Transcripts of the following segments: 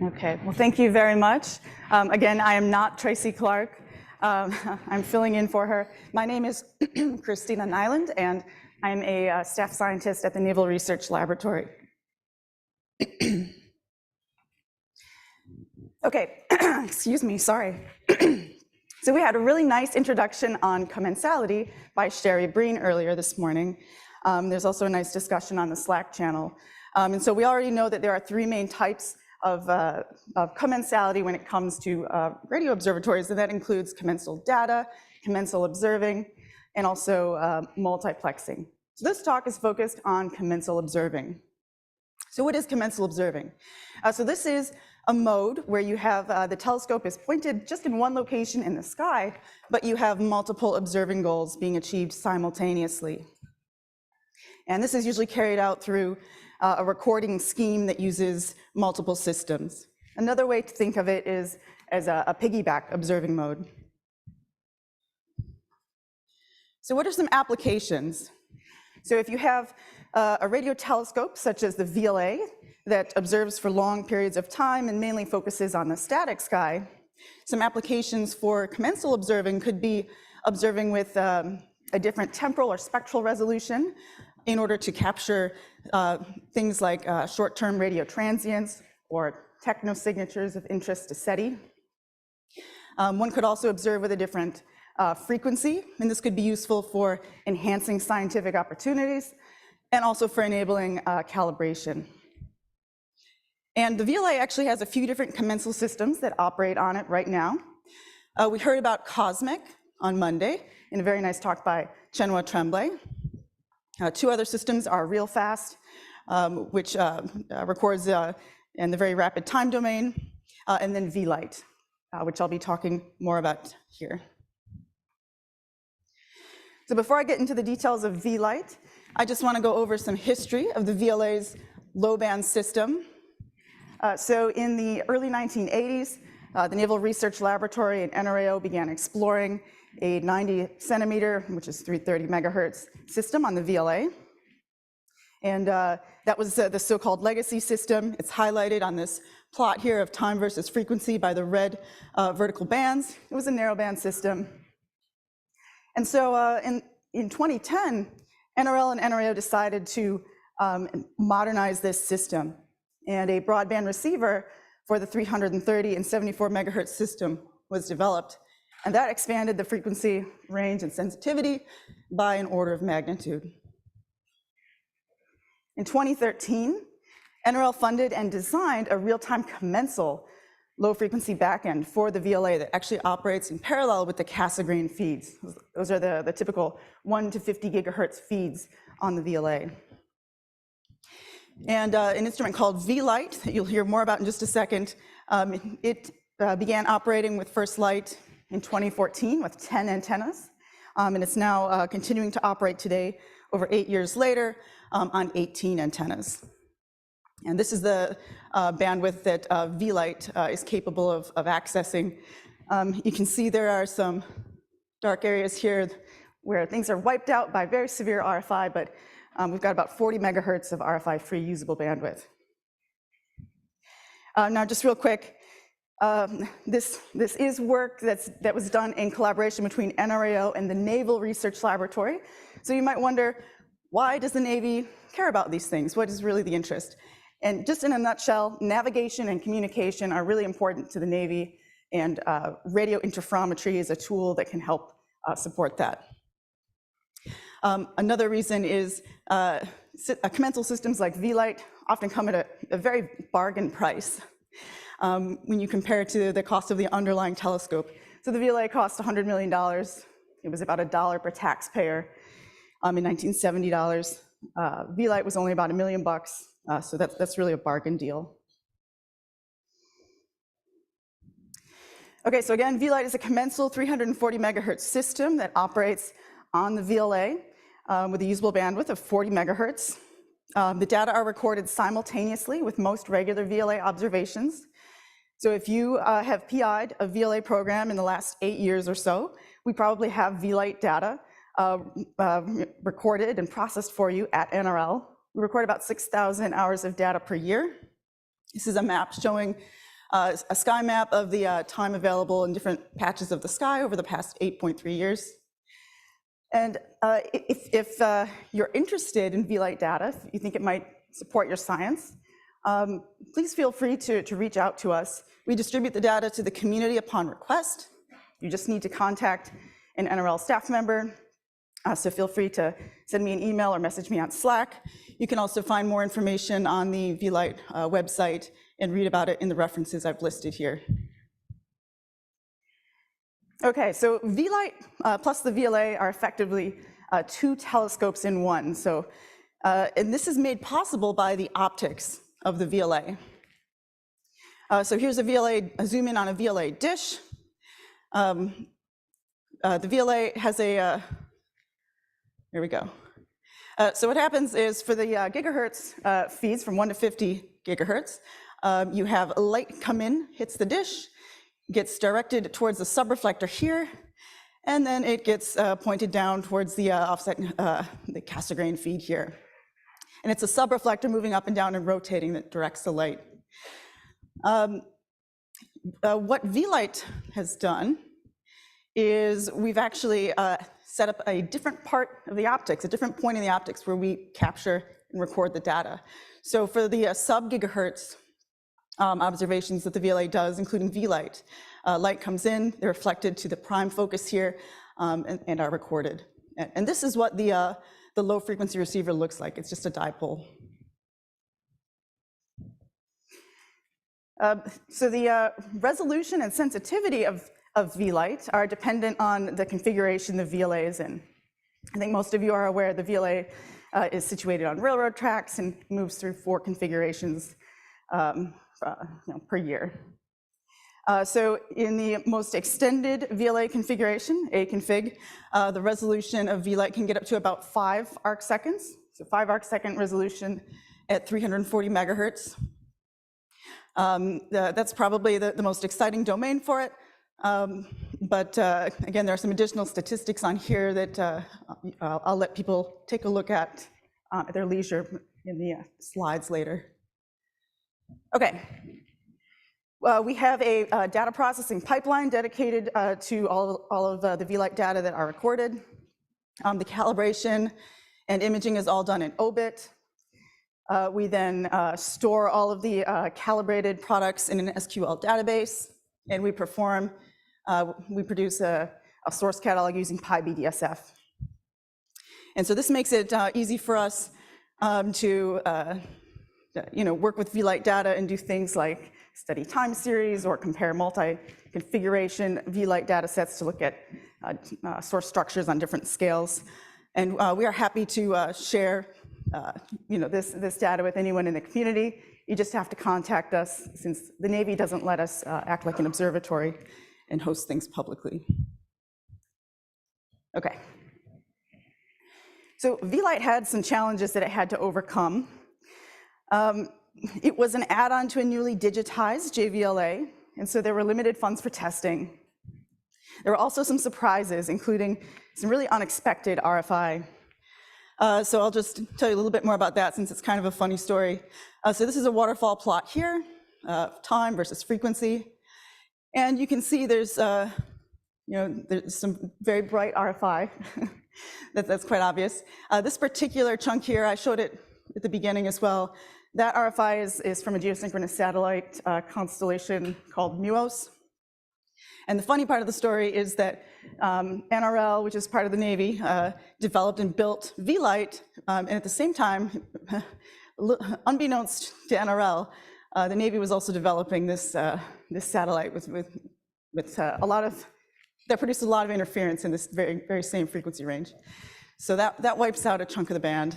Okay, well, thank you very much. Again, I am not Tracy Clark. I'm filling in for her. My name is Kristna Nyland, and I'm a staff scientist at the Naval Research Laboratory. Okay, excuse me, sorry. So we had a really nice introduction on commensality by Sherry Breen earlier this morning. There's also a nice discussion on the Slack channel. And so we already know that there are three main types of commensality when it comes to radio observatories, and that includes commensal data, commensal observing, and also multiplexing. So this talk is focused on commensal observing. So what is commensal observing? So this is a mode where you have the telescope is pointed just in one location in the sky, but you have multiple observing goals being achieved simultaneously. And this is usually carried out through a recording scheme that uses multiple systems. Another way to think of it is as a piggyback observing mode. So what are some applications? So if you have a radio telescope, such as the VLA, that observes for long periods of time and mainly focuses on the static sky, some applications for commensal observing could be observing with a different temporal or spectral resolution in order to capture things like short-term radio transients or technosignatures of interest to SETI. One could also observe with a different frequency, and this could be useful for enhancing scientific opportunities and also for enabling calibration. And the VLA actually has a few different commensal systems that operate on it right now. We heard about COSMIC on Monday in a very nice talk by Chenwa Tremblay. Two other systems are real fast, which records in the very rapid time domain, and then VLITE, which I'll be talking more about here. So before I get into the details of VLITE, I just want to go over some history of the VLA's low-band system. So in the early 1980s, the Naval Research Laboratory and NRAO began exploring a 90 centimeter, which is 330 megahertz system on the VLA. And that was the so-called legacy system. It's highlighted on this plot here of time versus frequency by the red vertical bands. It was a narrowband system. And so in 2010, NRL and NRAO decided to modernize this system. And a broadband receiver for the 330 and 74 megahertz system was developed. And that expanded the frequency, range, and sensitivity by an order of magnitude. In 2013, NRL funded and designed a real-time commensal low-frequency backend for the VLA that actually operates in parallel with the Cassegrain feeds. Those are the typical 1 to 50 gigahertz feeds on the VLA. And an instrument called VLITE, that you'll hear more about in just a second, it began operating with first light in 2014 with 10 antennas, and it's now continuing to operate today, over 8 years later, on 18 antennas. And this is the bandwidth that VLITE is capable of accessing. You can see there are some dark areas here where things are wiped out by very severe RFI, but we've got about 40 megahertz of RFI-free usable bandwidth. Now, just real quick, this is work that was done in collaboration between NRAO and the Naval Research Laboratory. So you might wonder, why does the Navy care about these things? What is really the interest? And just in a nutshell, navigation and communication are really important to the Navy, and radio interferometry is a tool that can help support that. Another reason is commensal systems like VLITE often come at a very bargain price when you compare it to the cost of the underlying telescope. So the VLA cost $100 million. It was about $1 per taxpayer in 1970 dollars. VLITE was only about $1 million, so that's really a bargain deal. Okay, so again, VLITE is a commensal 340 megahertz system that operates on the VLA with a usable bandwidth of 40 megahertz. The data are recorded simultaneously with most regular VLA observations. So if you have PI'd a VLA program in the last 8 years or so, we probably have VLITE data recorded and processed for you at NRL We record about 6,000 hours of data per year. This is a map showing a sky map of the time available in different patches of the sky over the past 8.3 years. And if you're interested in VLITE data, if you think it might support your science, please feel free to reach out to us. We distribute the data to the community upon request. You just need to contact an NRL staff member. So feel free to send me an email or message me on Slack. You can also find more information on the VLITE website and read about it in the references I've listed here. Okay, so VLITE plus the VLA are effectively two telescopes in one. So, and this is made possible by the optics of the VLA. So here's a zoom in on a VLA dish. The VLA has a, here we go. So what happens is for the gigahertz feeds from 1 to 50 gigahertz, you have light come in, hits the dish, gets directed towards the subreflector here, and then it gets pointed down towards the offset, the Cassegrain feed here. And it's a subreflector moving up and down and rotating that directs the light. What VLITE has done is we've actually set up a different part of the optics, a different point in the optics where we capture and record the data. So for the sub-gigahertz observations that the VLA does, including VLITE, light comes in, they're reflected to the prime focus here, and are recorded. And this is what the low frequency receiver looks like. It's just a dipole. So the resolution and sensitivity of VLITE are dependent on the configuration the VLA is in. I think most of you are aware the VLA is situated on railroad tracks and moves through 4 configurations per year. So in the most extended VLA configuration, A-config, the resolution of VLITE can get up to about 5 arc seconds. So 5 arc second resolution at 340 megahertz. That's probably the most exciting domain for it. But again, there are some additional statistics on here that I'll let people take a look at their leisure in the slides later. Okay. We have a data processing pipeline dedicated to all of the VLITE data that are recorded. The calibration and imaging is all done in OBIT. We then store all of the calibrated products in an SQL database, and we produce a source catalog using PyBDSF. And so this makes it easy for us to work with VLITE data and do things like study time series or compare multi-configuration VLITE data sets to look at source structures on different scales. And we are happy to share this data with anyone in the community. You just have to contact us, since the Navy doesn't let us act like an observatory and host things publicly. Okay. So VLITE had some challenges that it had to overcome. It was an add-on to a newly digitized JVLA, and so there were limited funds for testing. There were also some surprises, including some really unexpected RFI. So I'll just tell you a little bit more about that, since it's kind of a funny story. So this is a waterfall plot here, time versus frequency. And you can see there's some very bright RFI. That's quite obvious. This particular chunk here, I showed it at the beginning as well. That RFI is from a geosynchronous satellite constellation called NUOS. And the funny part of the story is that NRL, which is part of the Navy, developed and built VLITE, and at the same time, unbeknownst to NRL, the Navy was also developing this satellite with a lot of, that produced a lot of interference in this very same frequency range. So that wipes out a chunk of the band.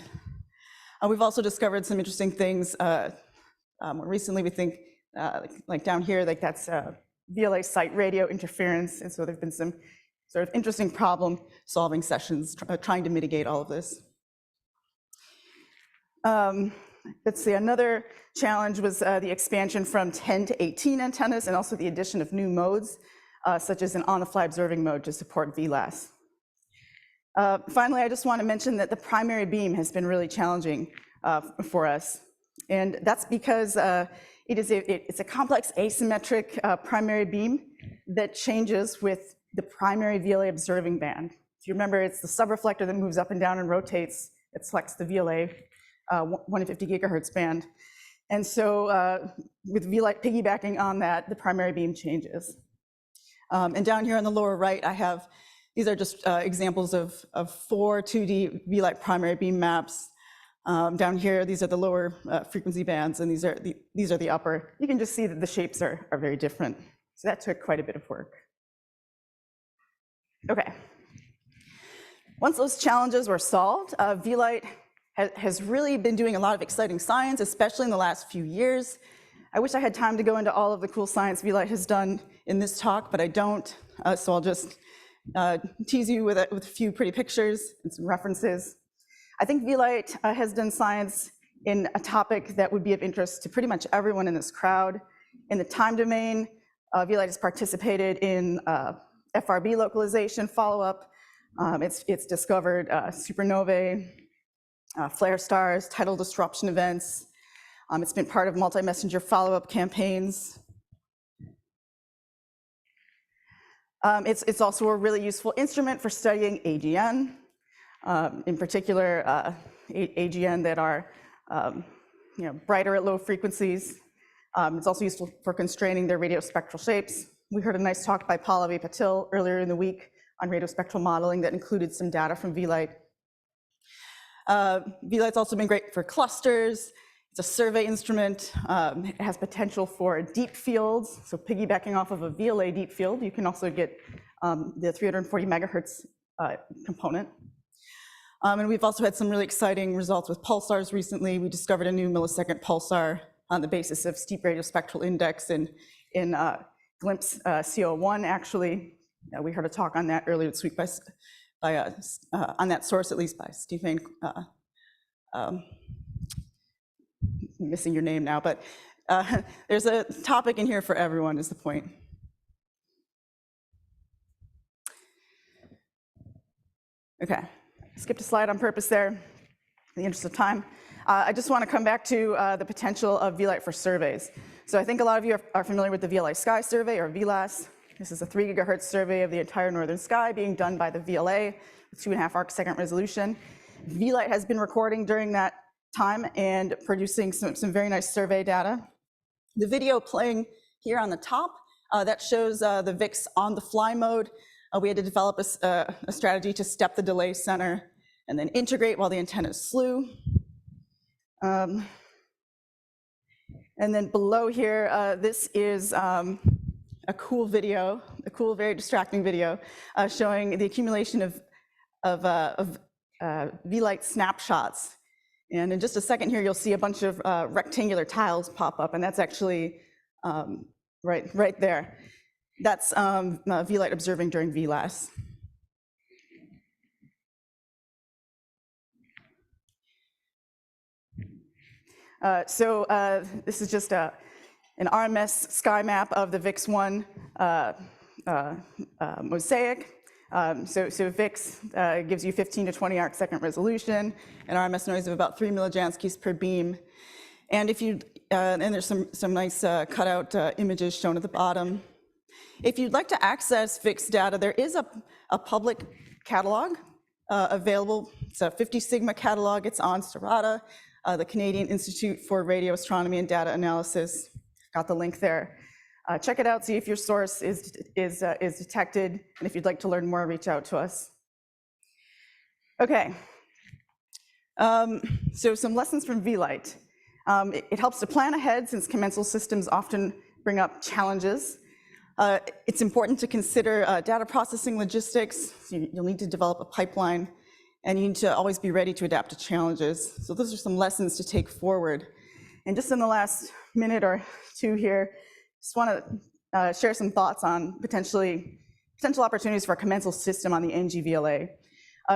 We've also discovered some interesting things. More recently, we think, like down here, like that's VLA site radio interference, and so there've been some sort of interesting problem-solving sessions trying to mitigate all of this. Let's see, another challenge was the expansion from 10 to 18 antennas, and also the addition of new modes, such as an on-the-fly observing mode to support VLASS. Finally, I just want to mention that the primary beam has been really challenging. for us. And that's because it's a complex asymmetric primary beam that changes with the primary VLA observing band. If you remember, it's the subreflector that moves up and down and rotates. It selects the VLA 150 gigahertz band. And so with VLITE piggybacking on that, the primary beam changes. And down here on the lower right, I have, these are just examples of 4 2D VLITE primary beam maps. Down here, these are the lower frequency bands, and these are the upper. You can just see that the shapes are very different. So that took quite a bit of work. Okay. Once those challenges were solved, VLITE has really been doing a lot of exciting science, especially in the last few years. I wish I had time to go into all of the cool science VLITE has done in this talk, but I don't. So I'll just tease you with a few pretty pictures and some references. I think VLITE has done science in a topic that would be of interest to pretty much everyone in this crowd. In the time domain, VLITE has participated in FRB localization follow-up. It's discovered supernovae, flare stars, tidal disruption events. It's been part of multi-messenger follow-up campaigns. It's also a really useful instrument for studying AGN, in particular AGN that are brighter at low frequencies. It's also useful for constraining their radiospectral shapes. We heard a nice talk by Pallavi Patil earlier in the week on radiospectral modeling that included some data from VLITE. VLITE's also been great for clusters. It's a survey instrument. It has potential for deep fields. So piggybacking off of a VLA deep field, you can also get the 340 megahertz component. And we've also had some really exciting results with pulsars recently. We discovered a new millisecond pulsar on the basis of steep radiospectral index in Glimpse CO1, actually. We heard a talk on that earlier this week on that source, at least by Stephen. Missing your name now, but there's a topic in here for everyone is the point. Okay, skipped a slide on purpose there, in the interest of time. I just want to come back to the potential of VLITE for surveys. So I think a lot of you are familiar with the VLA Sky Survey, or VLASS. This is a 3 gigahertz survey of the entire northern sky being done by the VLA with 2.5 arc-second resolution. VLITE has been recording during that time and producing some very nice survey data. The video playing here on the top, that shows the VIX on the fly mode. We had to develop a strategy to step the delay center and then integrate while the antenna slew. And then below here, this is a cool video, a cool, very distracting video, showing the accumulation of VLITE snapshots. And in just a second here, you'll see a bunch of rectangular tiles pop up, and that's actually right there. That's VLITE observing during VLASS. This is just an RMS sky map of the VIX1 mosaic. So VIX gives you 15 to 20 arc-second resolution, and RMS noise of about 3 millijanskys per beam. And if you and there's some nice cutout images shown at the bottom. If you'd like to access VIX data, there is a public catalog available. It's a 50 sigma catalog. It's on Strata, the Canadian Institute for Radio Astronomy and Data Analysis. Got the link there. Check it out, see if your source is detected, and if you'd like to learn more, reach out to us. Okay, so some lessons from VLITE. It helps to plan ahead since commensal systems often bring up challenges. It's important to consider data processing logistics. So you'll need to develop a pipeline, and you need to always be ready to adapt to challenges. So those are some lessons to take forward. And just in the last minute or two here, just want to share some thoughts on potential opportunities for a commensal system on the ngVLA.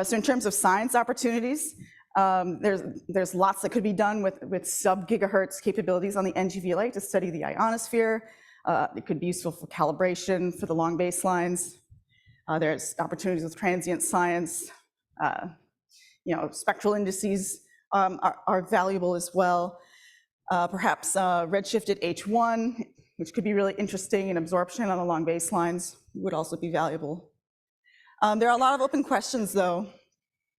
So in terms of science opportunities, there's lots that could be done with sub-gigahertz capabilities on the ngVLA to study the ionosphere. It could be useful for calibration for the long baselines. There's opportunities with transient science. Spectral indices are valuable as well. Perhaps redshifted H1, which could be really interesting, and absorption on the long baselines would also be valuable. There are a lot of open questions, though.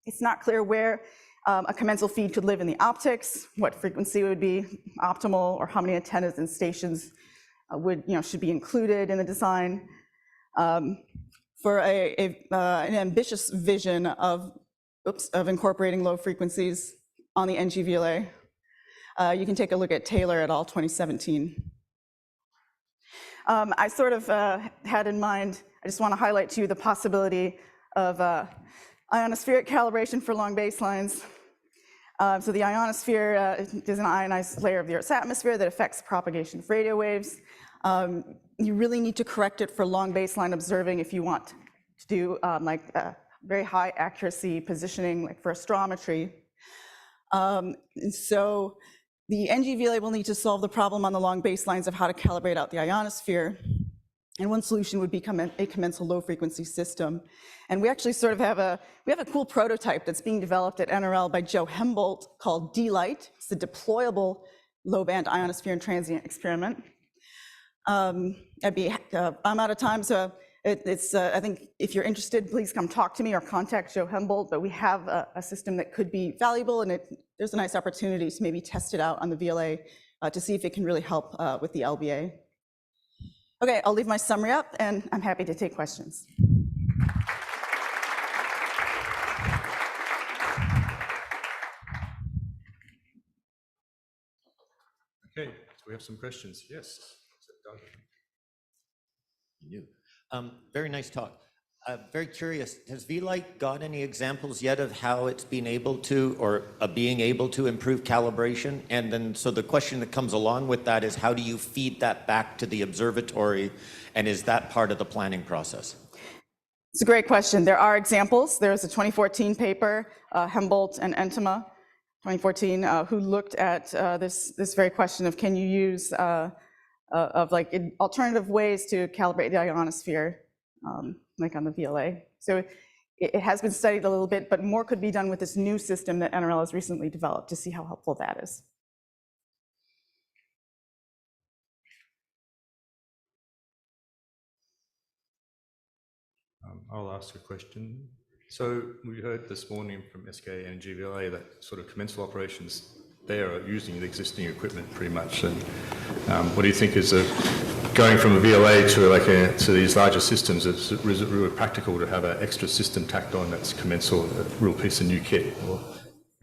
It's not clear where a commensal feed could live in the optics, what frequency would be optimal, or how many antennas and stations should be included in the design. For an ambitious vision of incorporating low frequencies on the ngVLA, you can take a look at Taylor et al. 2017. I sort of had in mind, I just want to highlight to you the possibility of ionospheric calibration for long baselines. So the ionosphere is an ionized layer of the Earth's atmosphere that affects propagation of radio waves. You really need to correct it for long baseline observing if you want to do very high accuracy positioning, like for astrometry. And so the ngVLA will need to solve the problem on the long baselines of how to calibrate out the ionosphere. And one solution would become a commensal low frequency system. And we actually sort of have a cool prototype that's being developed at NRL by Joe Hemboldt called VLITE. It's the deployable low band ionosphere and transient experiment. I'm out of time, so I think if you're interested, please come talk to me or contact Joe Hemboldt, but we have a system that could be valuable, and there's a nice opportunity to maybe test it out on the VLA to see if it can really help with the LBA. Okay, I'll leave my summary up, and I'm happy to take questions. Okay, so we have some questions. Yes. You knew. Very nice talk. Very curious, has VLITE got any examples yet of how it's been able to, or being able to improve calibration? And then, so the question that comes along with that is, how do you feed that back to the observatory? And is that part of the planning process? It's a great question. There are examples. There's a 2014 paper, Hemboldt and Entema, 2014, who looked at this very question of can you use alternative ways to calibrate the ionosphere, like on the VLA. So it has been studied a little bit, but more could be done with this new system that NRL has recently developed to see how helpful that is. I'll ask a question. So we heard this morning from SK and ngVLA that sort of commensal operations there are using the existing equipment pretty much. And what do you think is going from a VLA to these larger systems? Is it really practical to have an extra system tacked on that's commensal, a real piece of new kit? Or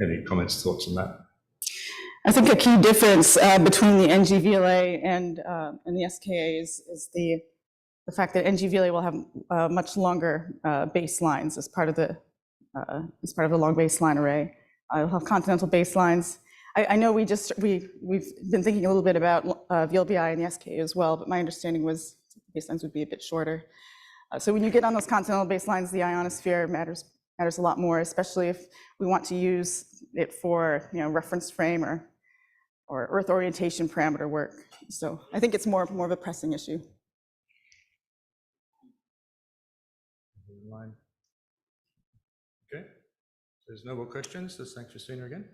any comments, thoughts on that? I think a key difference between the ngVLA and the SKA is the fact that ngVLA will have much longer baselines as part of the long baseline array. It'll have continental baselines. I know we've been thinking a little bit about VLBI and the SKA as well, but my understanding was baselines would be a bit shorter. So when you get on those continental baselines, the ionosphere matters a lot more, especially if we want to use it for reference frame or Earth orientation parameter work. So I think it's more of a pressing issue. Okay, there's no more questions. Thanks, Christina, again.